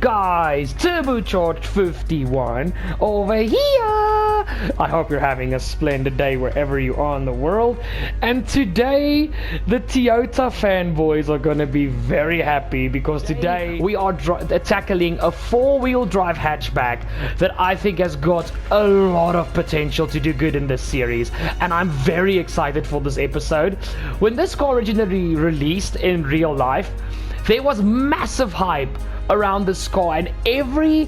guys? TurboCharged 51 over here. I hope you're having a splendid day wherever you are in the world. And today, the Toyota fanboys are going to be very happy because today we are tackling a four-wheel drive hatchback that I think has got a lot of potential to do good in this series. And I'm very excited for this episode. When this car originally released in real life, there was massive hype around this car, and every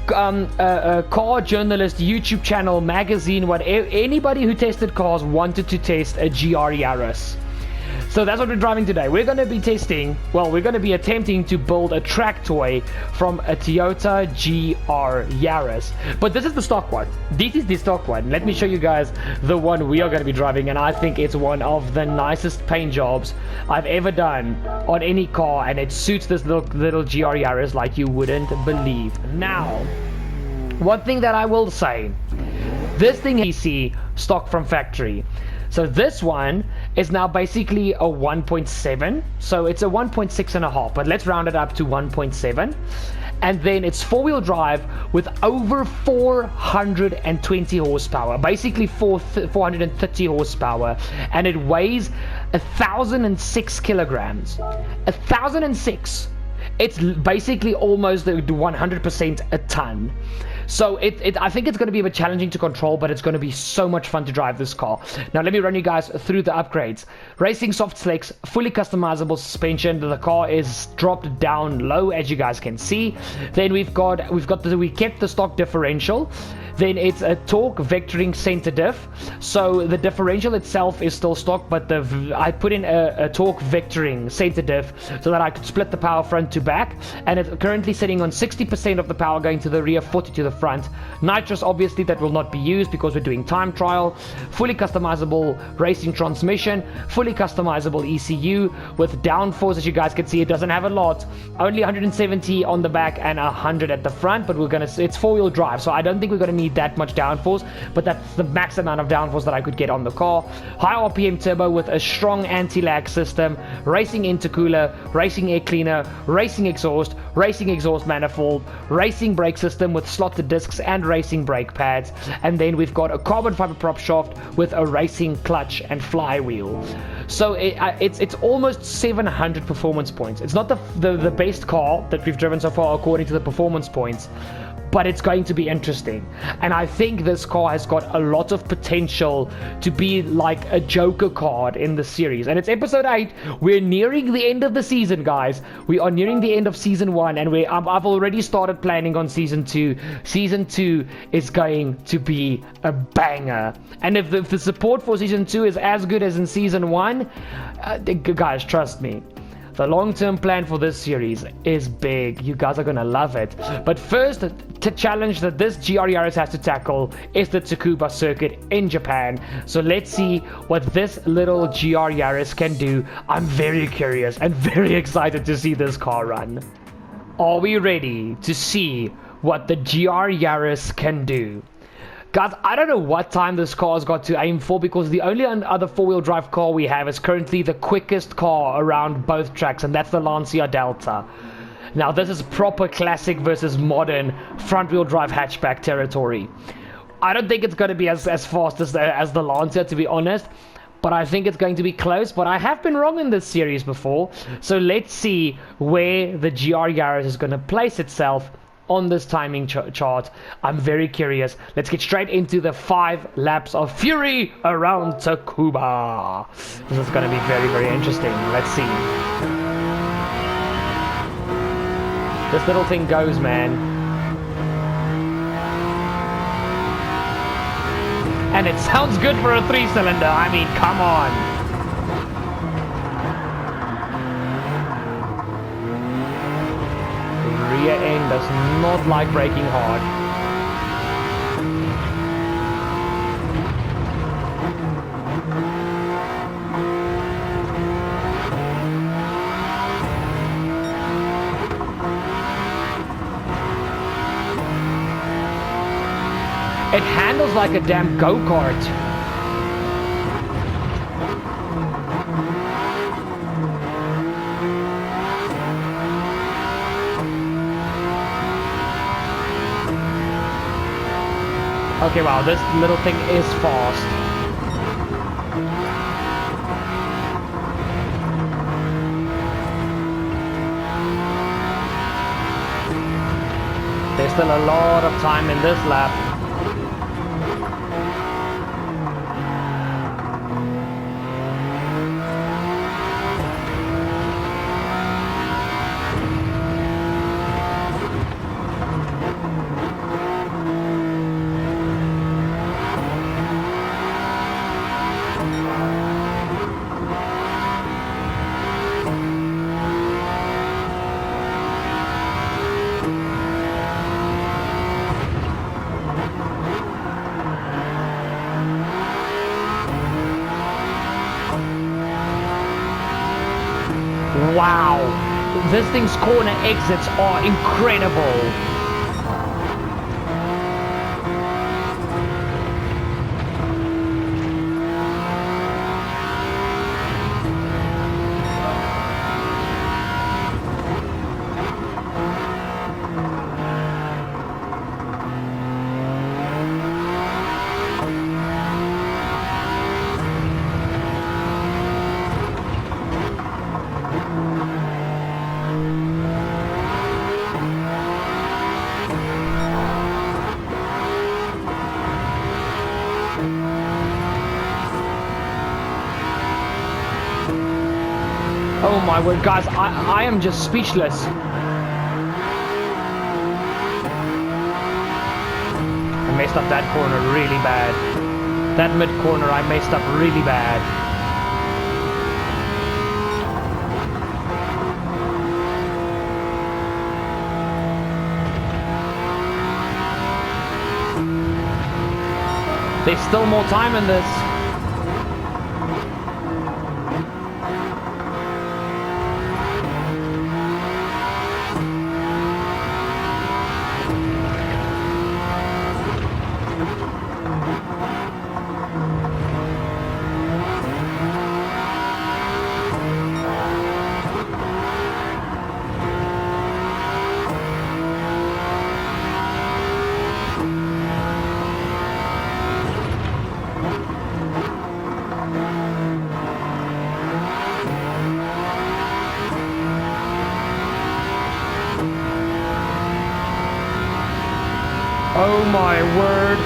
car journalist, YouTube channel, magazine, anybody who tested cars wanted to test a GR Yaris. So that's what we're driving today. We're going to be testing, well, we're going to be attempting to build a track toy from a Toyota GR Yaris. But this is the stock one. This is the stock one. Let me show you guys the one we are going to be driving, and I think it's one of the nicest paint jobs I've ever done on any car, and it suits this little GR Yaris like you wouldn't believe. Now, one thing that I will say, this thing you see stock from factory. So this one is now basically a 1.7. So it's a 1.6 and a half, but let's round it up to 1.7. And then it's four-wheel drive with over 420 horsepower, basically 430 horsepower, and it weighs 1,006 kilograms. 1,006. It's basically almost 100% a ton. So I think it's going to be a bit challenging to control, but it's going to be so much fun to drive this car. Now let me run you guys through the upgrades. Racing soft slicks, fully customizable suspension. The car is dropped down low, as you guys can see. Then we kept the stock differential. Then it's a torque vectoring center diff. So the differential itself is still stock, but I put in a torque vectoring center diff so that I could split the power front to back. And it's currently sitting on 60% of the power going to the rear, 40 to the front. Nitrous, obviously, that will not be used because we're doing time trial. Fully customizable racing transmission. Fully customizable ECU with downforce. As you guys can see, it doesn't have a lot. Only 170 on the back and 100 at the front. But it's four-wheel drive, so I don't think we're going to need that much downforce, but that's the max amount of downforce that I could get on the car. High RPM turbo with a strong anti-lag system, racing intercooler, racing air cleaner, racing exhaust manifold, racing brake system with slotted discs and racing brake pads, and then we've got a carbon fiber prop shaft with a racing clutch and flywheel. So it's almost 700 performance points. It's not the best car that we've driven so far according to the performance points, but it's going to be interesting. And I think this car has got a lot of potential to be like a Joker card in the series. And it's episode 8. We're nearing the end of the season, guys. We are nearing the end of season 1, and I've already started planning on season 2. Season 2 is going to be a banger. And if the support for season 2 is as good as in season 1, guys, trust me, the long-term plan for this series is big. You guys are gonna love it. But first, the challenge that this GR Yaris has to tackle is the Tsukuba circuit in Japan. So let's see what this little GR Yaris can do. I'm very curious and very excited to see this car run. Are we ready to see what the GR Yaris can do? Guys, I don't know what time this car's got to aim for, because the only other four-wheel drive car we have is currently the quickest car around both tracks, and that's the Lancia Delta. Now, this is proper classic versus modern front-wheel drive hatchback territory. I don't think it's going to be as fast as the Lancia, to be honest, but I think it's going to be close. But I have been wrong in this series before, so let's see where the GR Yaris is going to place itself on this timing chart. I'm very curious. Let's get straight into the 5 laps of fury around Tsukuba. This is going to be very, very interesting. Let's see. This little thing goes, man. And it sounds good for a 3-cylinder. I mean, come on. Rear end does not like braking hard. It handles like a damn go-kart. Okay, wow, this little thing is fast. There's still a lot of time in this lap. Wow, this thing's corner exits are incredible. Oh my word, guys, I am just speechless. I messed up that corner really bad. That mid corner I messed up really bad. There's still more time in this. Oh my word.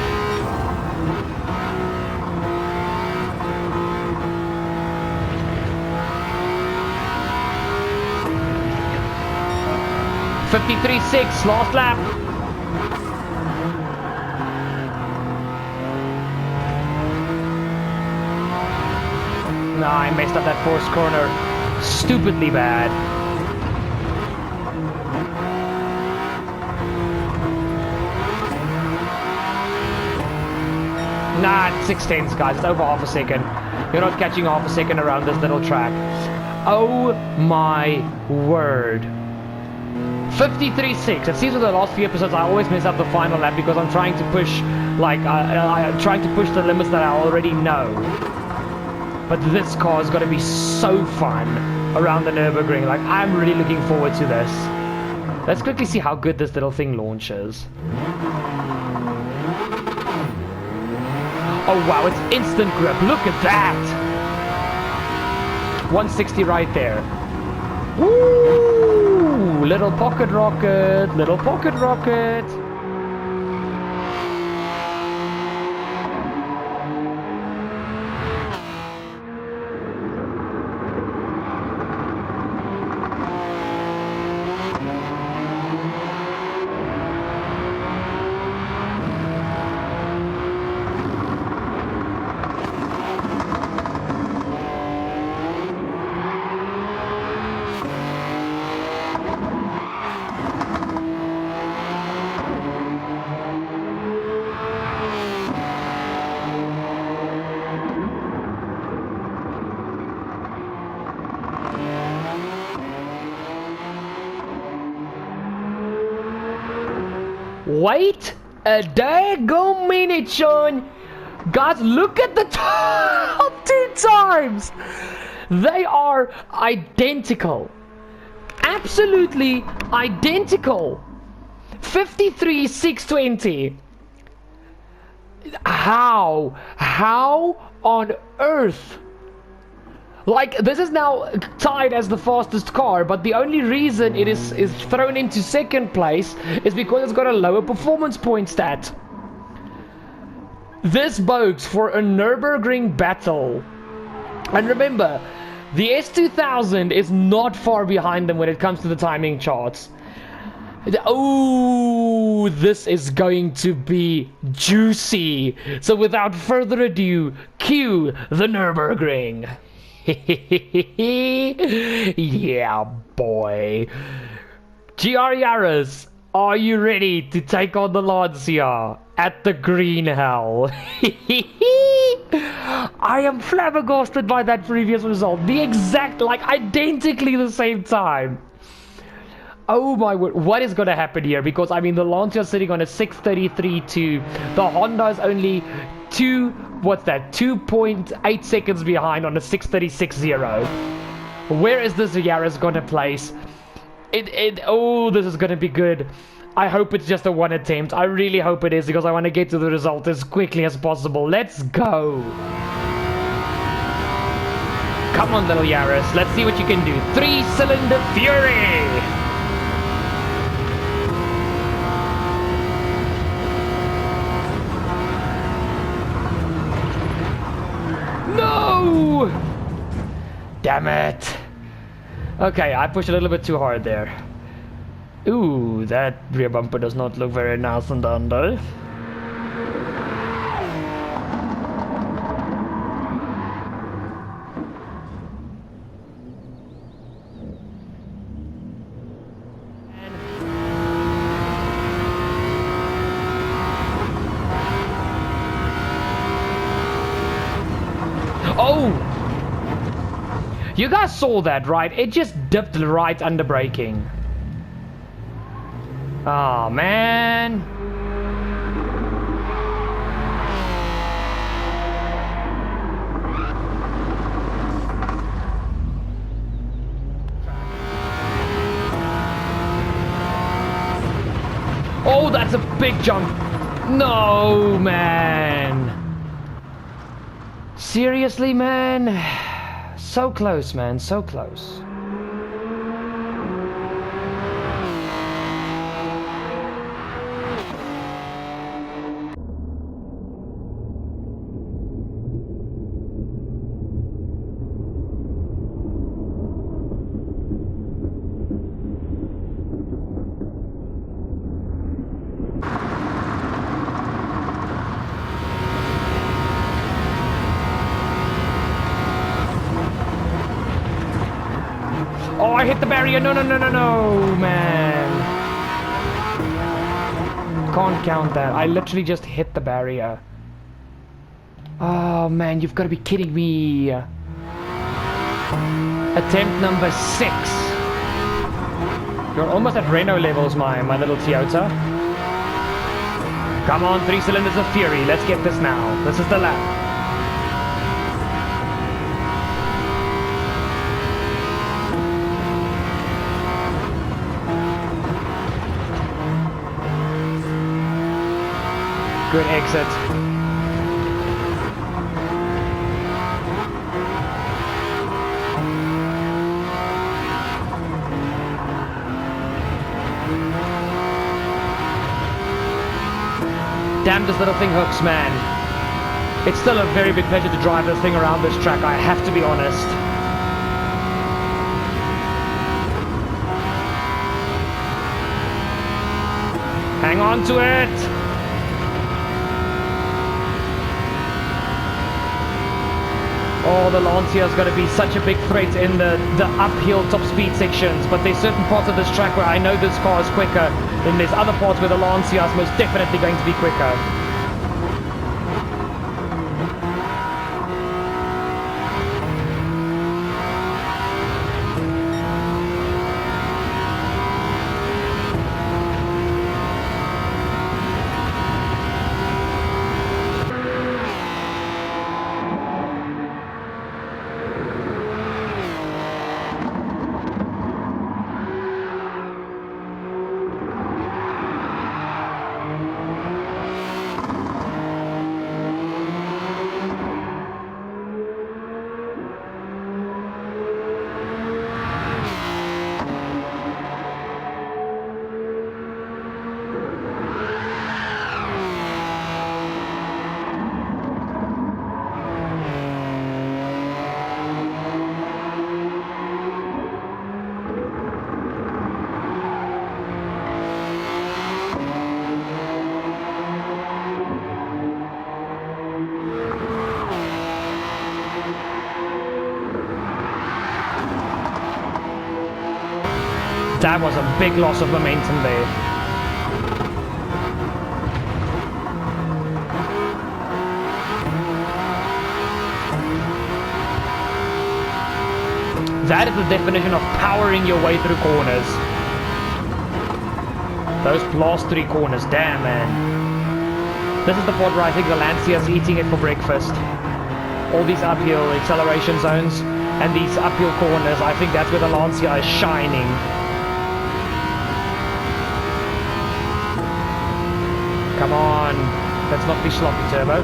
.53.6, last lap. Nah, I messed up that forced corner stupidly bad. Nah, it's 6/10, guys. It's over half a second. You're not catching half a second around this little track. Oh my word. 53.6. It seems with the last few episodes I always mess up the final lap because I'm trying to push, like, I'm trying to push the limits that I already know. But this car is going to be so fun around the Nürburgring. Like, I'm really looking forward to this. Let's quickly see how good this little thing launches. Oh wow, it's instant grip. Look at that. 160 right there. Woo! Little pocket rocket, little pocket rocket. Wait a daggone minute, Sean. Guys, look at the top 2 times. They are identical. Absolutely identical. 53.620. How? How on earth? Like, this is now tied as the fastest car, but the only reason it is thrown into second place is because it's got a lower performance point stat. This bodes for a Nürburgring battle. And remember, the S2000 is not far behind them when it comes to the timing charts. Oh, this is going to be juicy. So without further ado, cue the Nürburgring. Yeah, boy. GR Yaris, are you ready to take on the Lancia at the Green Hell? I am flabbergasted by that previous result. The exact, like, identically the same time. Oh my word, what is going to happen here? Because, I mean, the Lancia is sitting on a 6:33.2. The Honda is only 2.8 seconds behind on a 6:36.0. Where is this Yaris going to place? Oh, this is going to be good. I hope it's just a one attempt. I really hope it is, because I want to get to the result as quickly as possible. Let's go. Come on, little Yaris. Let's see what you can do. 3-cylinder Fury. No! Damn it. Okay, I pushed a little bit too hard there. Ooh, that rear bumper does not look very nice and done though. Oh! You guys saw that, right? It just dipped right under braking. Oh, man. Oh, that's a big jump. No, man. Seriously, man? So close, man. So close. Oh, I hit the barrier. No, no, no, no, no, man. Can't count that. I literally just hit the barrier. Oh, man, you've got to be kidding me. Attempt number 6. You're almost at Renault levels, my little Toyota. Come on, 3 cylinders of fury. Let's get this now. This is the lap. Good exit. Damn, this little thing hooks, man. It's still a very big pleasure to drive this thing around this track, I have to be honest. Hang on to it! Oh, the Lancia's got to be such a big threat in the uphill top speed sections, but there's certain parts of this track where I know this car is quicker, and there's other parts where the Lancia is most definitely going to be quicker. That was a big loss of momentum there. That is the definition of powering your way through corners. Those last 3 corners, damn man. This is the part where I think the Lancia's eating it for breakfast. All these uphill acceleration zones and these uphill corners, I think that's where the Lancia is shining. Come on, let's not be sloppy, Turbo.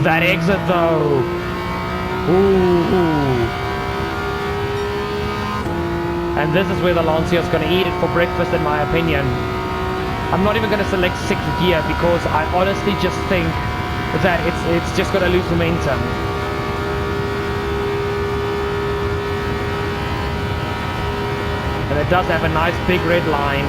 That exit though. Ooh. And this is where the Lancia is going to eat it for breakfast, in my opinion. I'm not even going to select 6th gear because I honestly just think that it's just going to lose momentum. And it does have a nice big red line.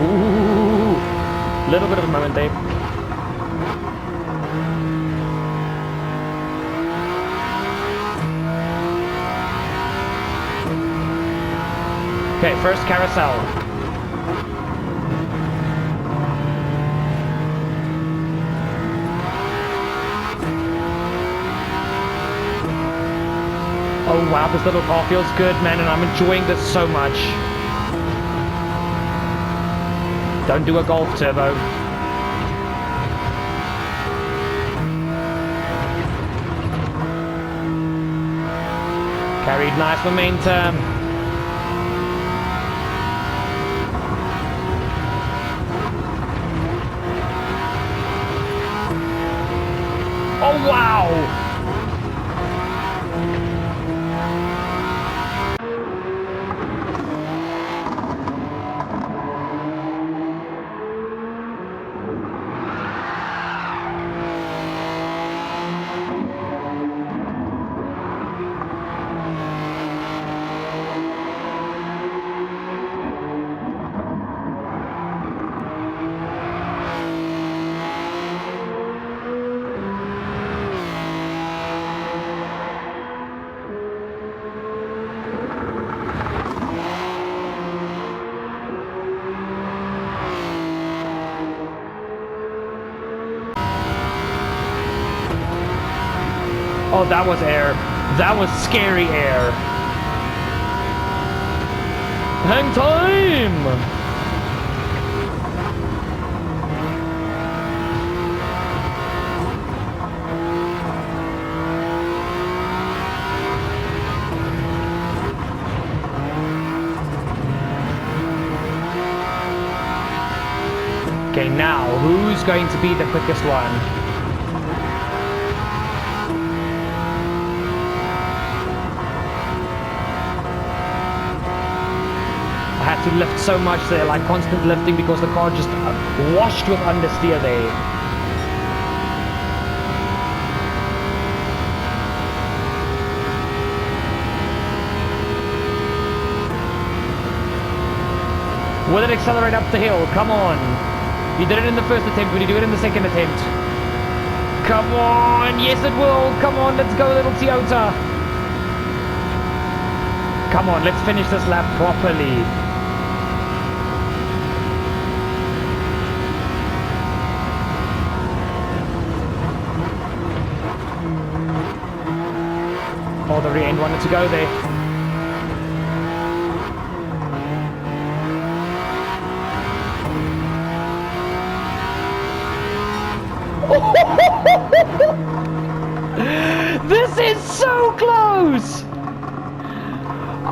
Ooh, little bit of a moment there. Okay, first carousel. Oh wow, this little car feels good, man, and I'm enjoying this so much. Don't do a golf, Turbo. Carried nice momentum. Oh wow! Oh, that was air. That was scary air. Hang time! Okay, now, who's going to be the quickest one? I had to lift so much there, like constant lifting, because the car just washed with understeer there. Will it accelerate up the hill? Come on. You did it in the first attempt. Will you do it in the second attempt? Come on. Yes, it will. Come on. Let's go, little Toyota. Come on. Let's finish this lap properly. Oh, the rear end wanted to go there. This is so close!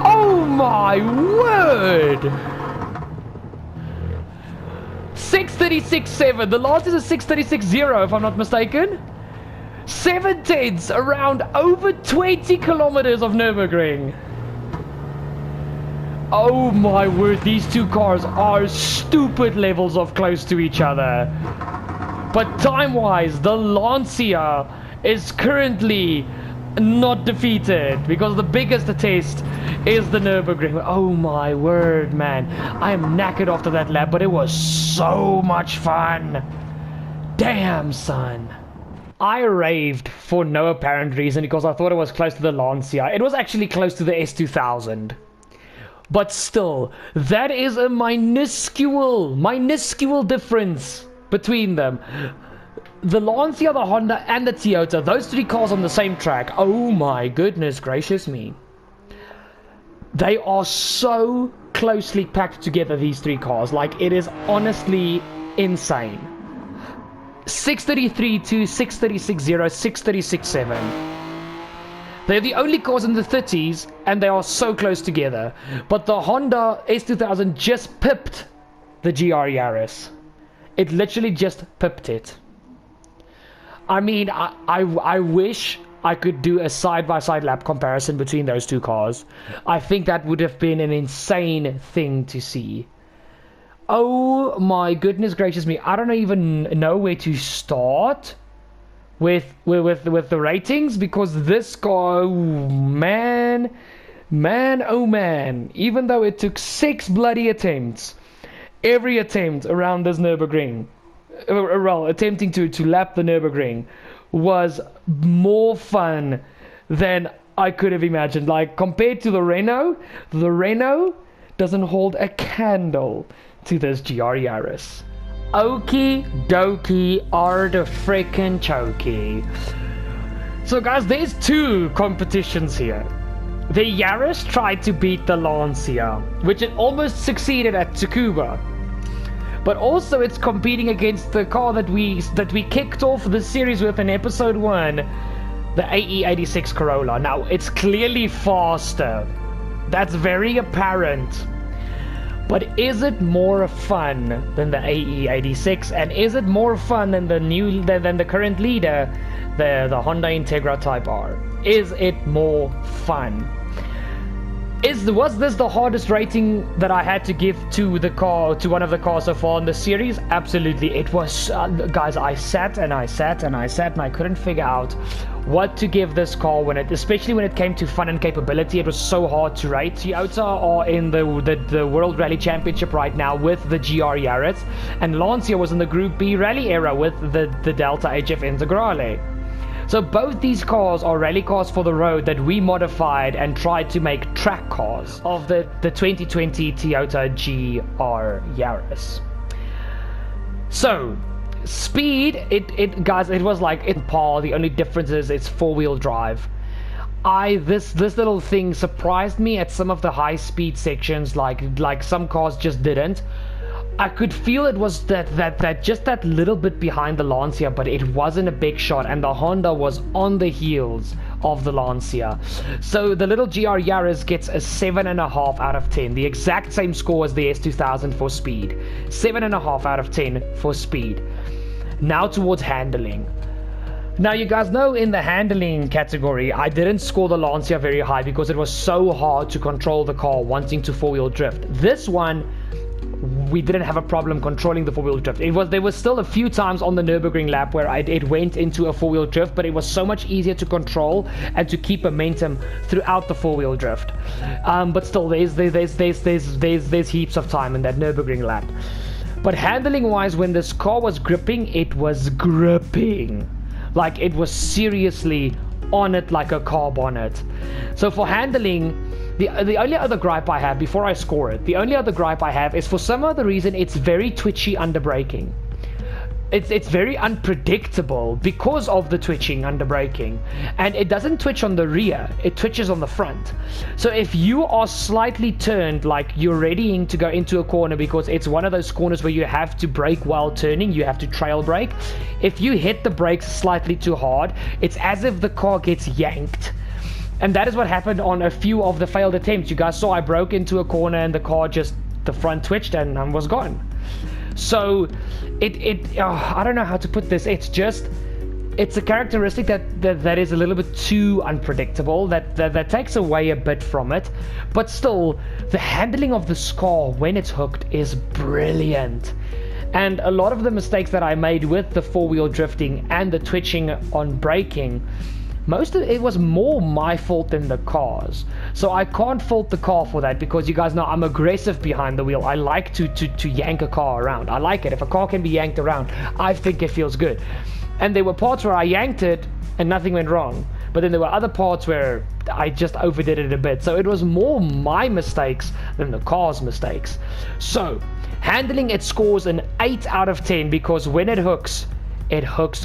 Oh my word! 636.7. The last is a 636.0 if I'm not mistaken. 7 tenths around over 20 kilometers of Nürburgring. Oh my word, these two cars are stupid levels of close to each other. But time-wise, the Lancia is currently not defeated, because the biggest test is the Nürburgring. Oh my word, man. I am knackered after that lap, but it was so much fun. Damn, son. I raved for no apparent reason because I thought it was close to the Lancia. It was actually close to the S2000. But still, that is a minuscule difference between them. The Lancia, the Honda, and the Toyota, those three cars on the same track. Oh my goodness gracious me. They are so closely packed together, these three cars. Like, it is honestly insane. 633.2, 636.0, 636.7. They're the only cars in the 30s, and they are so close together. But the Honda S2000 just pipped the GR Yaris. It literally just pipped it. I mean, I wish I could do a side-by-side lap comparison between those two cars. I think that would have been an insane thing to see. Oh my goodness gracious me. I don't even know where to start with the ratings, because this car, oh man, oh man. Even though it took 6 bloody attempts, every attempt around this Nürburgring, well, attempting to lap the Nürburgring, was more fun than I could have imagined. Like, compared to the Renault doesn't hold a candle to this GR Yaris. Okie dokie are the frickin' chokey. So guys, there's two competitions here. The Yaris tried to beat the Lancia, which it almost succeeded at Tsukuba. But also it's competing against the car that we kicked off the series with in episode 1, the AE86 Corolla. Now, it's clearly faster. That's very apparent. But is it more fun than the AE86? And is it more fun than the current leader, the Honda Integra Type R? Is it more fun? Was this the hardest rating that I had to give to the car, to one of the cars so far in the series? Absolutely. It was, guys, I sat and I couldn't figure out what to give this car, especially when it came to fun and capability. It was so hard to rate. Toyota are in the World Rally Championship right now with the GR Yaris, and Lancia was in the Group B Rally era with the Delta HF Integrale. So both these cars are rally cars for the road that we modified and tried to make track cars of the 2020 Toyota GR Yaris. So speed, guys, it was like in par. The only difference is it's 4-wheel drive. This little thing surprised me at some of the high speed sections, like some cars just didn't. I could feel it was that just that little bit behind the Lancia, but it wasn't a big shot, and the Honda was on the heels of the Lancia. So the little GR Yaris gets a 7.5 out of 10, the exact same score as the S2000 for speed. 7.5 out of 10 for speed. Now towards handling. Now you guys know in the handling category, I didn't score the Lancia very high because it was so hard to control the car wanting to 4-wheel drift. This one, we didn't have a problem controlling the 4-wheel drift. There was still a few times on the Nürburgring lap where it went into a 4-wheel drift, but it was so much easier to control and to keep momentum throughout the 4-wheel drift. But still, there's heaps of time in that Nürburgring lap. But handling wise, when this car was gripping, it was gripping. Like, it was seriously on it like a car bonnet. So for handling, the only other gripe I have before I score it, the only other gripe I have is for some other reason it's very twitchy under braking. It's very unpredictable because of the twitching under braking, and it doesn't twitch on the rear, it twitches on the front. So if you are slightly turned, like you're readying to go into a corner, because it's one of those corners where you have to brake while turning, you have to trail brake. If you hit the brakes slightly too hard, it's as if the car gets yanked. And that is what happened on a few of the failed attempts. You guys saw I broke into a corner and the car the front twitched and was gone. So I don't know how to put this. It's a characteristic that is a little bit too unpredictable, that takes away a bit from it. But still, the handling of this car when it's hooked is brilliant. And a lot of the mistakes that I made with the 4-wheel drifting and the twitching on braking most of it was more my fault than the cars. So I can't fault the car for that, because you guys know I'm aggressive behind the wheel. I like to yank a car around. I like it. If a car can be yanked around, I think it feels good. And there were parts where I yanked it and nothing went wrong. But then there were other parts where I just overdid it a bit. So it was more my mistakes than the car's mistakes. So handling it scores an 8 out of 10, because when it hooks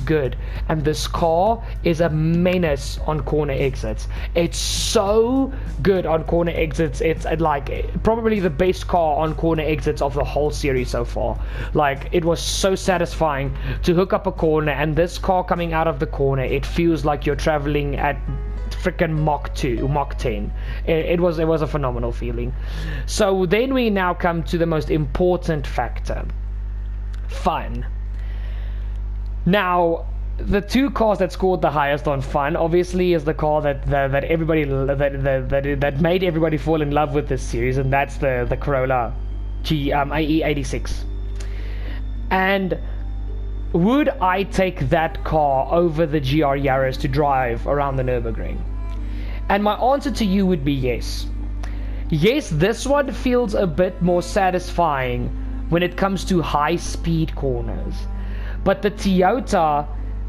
good. And this car is a menace on corner exits. It's so good on corner exits. It's like probably the best car on corner exits of the whole series so far. Like, it was so satisfying to hook up a corner, and this car coming out of the corner, it feels like you're traveling at freaking Mach 10. It was a phenomenal feeling. So then we now come to the most important factor: fun. Now, the two cars that scored the highest on fun, obviously, is the car that made everybody fall in love with this series, and that's the Corolla AE86. And would I take that car over the GR Yaris to drive around the Nürburgring? And my answer to you would be yes. Yes, this one feels a bit more satisfying when it comes to high-speed corners. But the Toyota,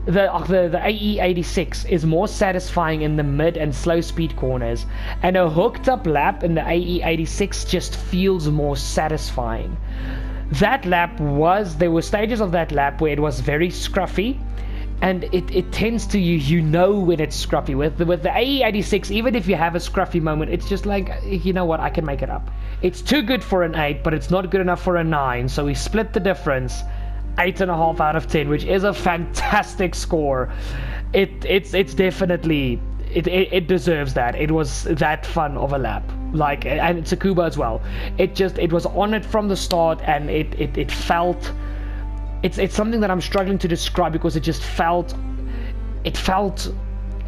the AE86 is more satisfying in the mid and slow speed corners, and a hooked up lap in the AE86 just feels more satisfying. That lap there were stages of that lap where it was very scruffy, and it tends to, you know when it's scruffy. With the AE86, even if you have a scruffy moment, it's just like, you know what, I can make it up. It's too good for an 8, but it's not good enough for a 9, so we split the difference. 8.5 out of 10, which is a fantastic score. It's definitely, it deserves that. It was that fun of a lap, like, and Tsukuba as well. It was on it from the start, and it felt, it's something that I'm struggling to describe, because it felt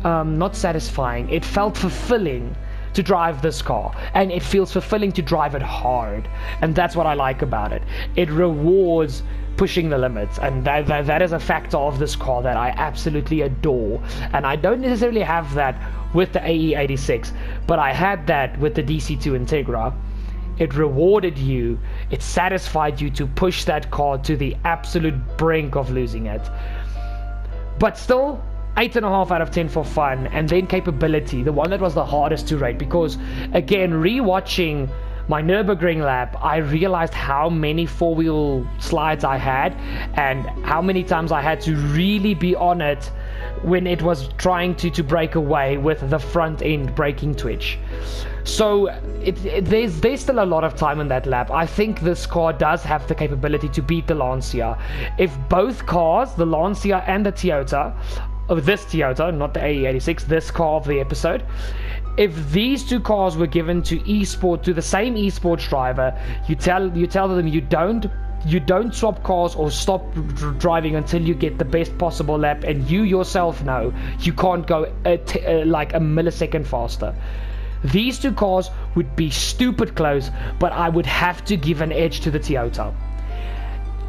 not satisfying. It felt fulfilling to drive this car, and it feels fulfilling to drive it hard, and that's what I like about it. It rewards pushing the limits, and that is a factor of this car that I absolutely adore. And I don't necessarily have that with the AE86, but I had that with the DC2 Integra. It rewarded you, it satisfied you to push that car to the absolute brink of losing it. But still, 8.5 out of 10 for fun. And then capability, the one that was the hardest to rate, because again, rewatching my Nürburgring lap, I realized how many four-wheel slides I had, and how many times I had to really be on it when it was trying to break away with the front end braking twitch. So there's still a lot of time in that lap. I think this car does have the capability to beat the Lancia. If both cars, the Lancia and the Toyota, this Toyota, not the AE86, this car of the episode, if these two cars were given to the same esports driver, you tell them you don't swap cars or stop driving until you get the best possible lap, and you yourself know you can't go like a millisecond faster. These two cars would be stupid close, but I would have to give an edge to the Toyota.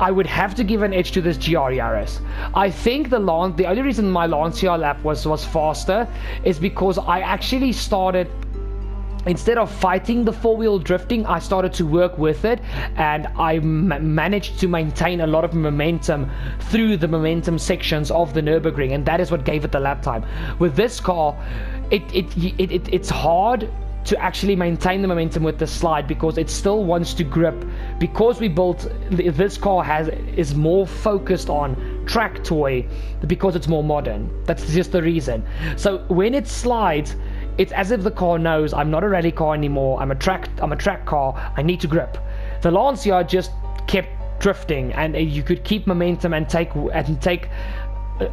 I would have to give an edge to this GR Yaris. I think the only reason my Lancia lap was faster is because I actually started, instead of fighting the four-wheel drifting, I started to work with it, and I managed to maintain a lot of momentum through the momentum sections of the Nürburgring, and that is what gave it the lap time. With this car, it's hard to actually maintain the momentum with the slide, because it still wants to grip, because we built this car is more focused on track toy, because it's more modern. That's just the reason. So when it slides, it's as if the car knows, I'm not a rally car anymore, I'm a track car, I need to grip. The Lancia just kept drifting, and you could keep momentum and take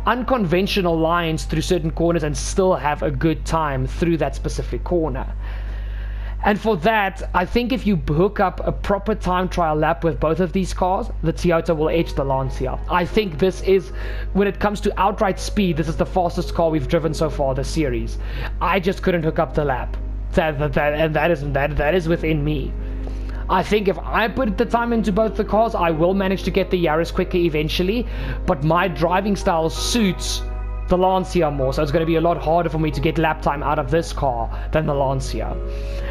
unconventional lines through certain corners and still have a good time through that specific corner. And for that, I think if you hook up a proper time trial lap with both of these cars, the Toyota will edge the Lancia. I think this is, when it comes to outright speed, this is the fastest car we've driven so far this series. I just couldn't hook up the lap. That is within me. I think if I put the time into both the cars, I will manage to get the Yaris quicker eventually, but my driving style suits the Lancia more, so it's going to be a lot harder for me to get lap time out of this car than the Lancia.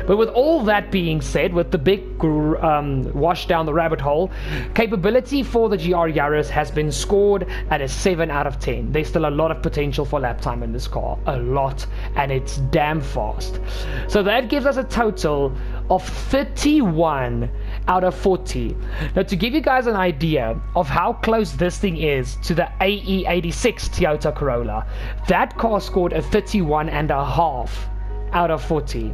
But with all that being said, with the big wash down the rabbit hole, capability for the GR Yaris has been scored at a 7 out of 10. There's still a lot of potential for lap time in this car, a lot, and it's damn fast. So that gives us a total of 31 out of 40. Now, to give you guys an idea of how close this thing is to the AE86 Toyota Corolla, that car scored a 31.5 out of 40.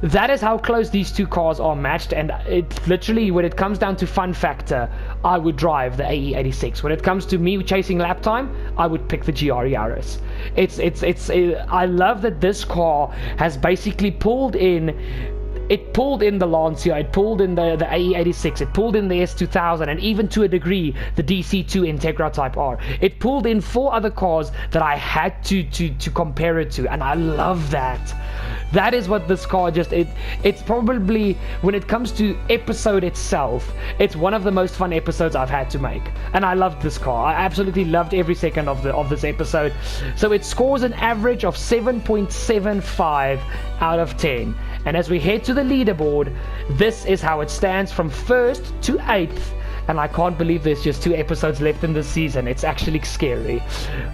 That is how close these two cars are matched, and it literally, when it comes down to fun factor, I would drive the AE86. When it comes to me chasing lap time, I would pick the GR Yaris. I love that this car has basically pulled in. It pulled in the Lancia, it pulled in the AE86, it pulled in the S2000, and even to a degree the DC2 Integra Type R. It pulled in 4 other cars that I had to compare it to, and I love that. That is what this car it's probably, when it comes to episode itself, it's one of the most fun episodes I've had to make. And I loved this car. I absolutely loved every second of this episode. So it scores an average of 7.75 out of 10. And as we head to the leaderboard, this is how it stands from 1st to 8th. And I can't believe there's just 2 episodes left in this season. It's actually scary.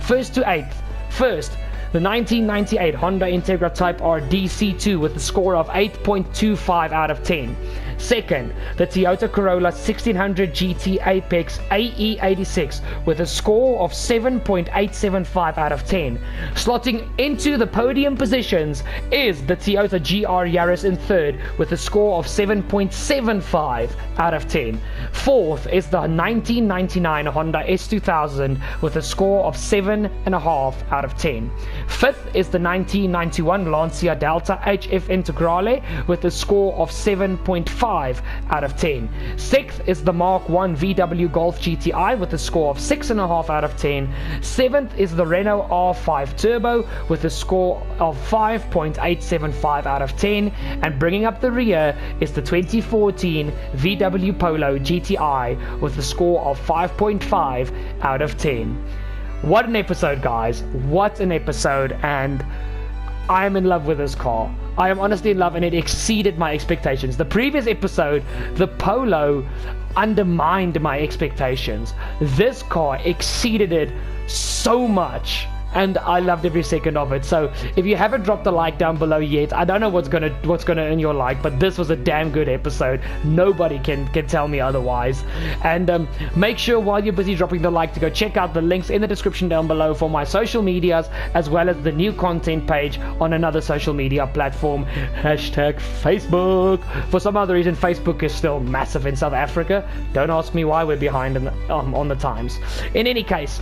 1st to 8th. First, the 1998 Honda Integra Type R DC2 with a score of 8.25 out of 10. Second, the Toyota Corolla 1600 GT Apex AE86 with a score of 7.875 out of 10. Slotting into the podium positions is the Toyota GR Yaris in 3rd with a score of 7.75 out of 10. Fourth is the 1999 Honda S2000 with a score of 7.5 out of 10. Fifth is the 1991 Lancia Delta HF Integrale with a score of 7.5 out of 10. Sixth is the Mark 1 VW Golf GTI with a score of 6.5 out of 10. Seventh is the Renault R5 Turbo with a score of 5.875 out of 10. And bringing up the rear is the 2014 VW Polo GTI with a score of 5.5 out of 10. What an episode, guys. What an episode. And I am in love with this car. I am honestly in love, and it exceeded my expectations. The previous episode, the Polo, undermined my expectations. This car exceeded it so much, and I loved every second of it. So if you haven't dropped a like down below yet, I don't know what's gonna earn your like, but this was a damn good episode. Nobody can tell me otherwise. And make sure while you're busy dropping the like to go check out the links in the description down below for my social medias, as well as the new content page on another social media platform, #Facebook. For some other reason, Facebook is still massive in South Africa. Don't ask me why, we're behind on the times. In any case,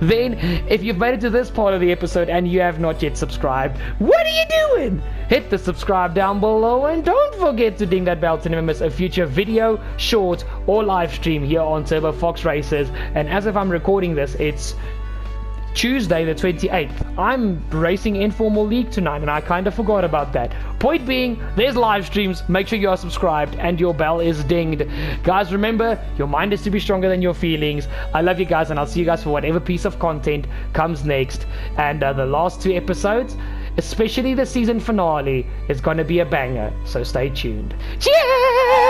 then if you've made it to this part of the episode and you have not yet subscribed, what are you doing? Hit the subscribe down below, and don't forget to ding that bell to never miss a future video, short, or live stream here on Turbo Fox RacerZ. And as if I'm recording this, it's Tuesday the 28th. I'm racing Informal League tonight, and I kind of forgot about that. Point being, there's live streams. Make sure you are subscribed and your bell is dinged. Guys, remember, your mind is to be stronger than your feelings. I love you guys, and I'll see you guys for whatever piece of content comes next. And the last 2 episodes, especially the season finale, is going to be a banger, so stay tuned. Cheers!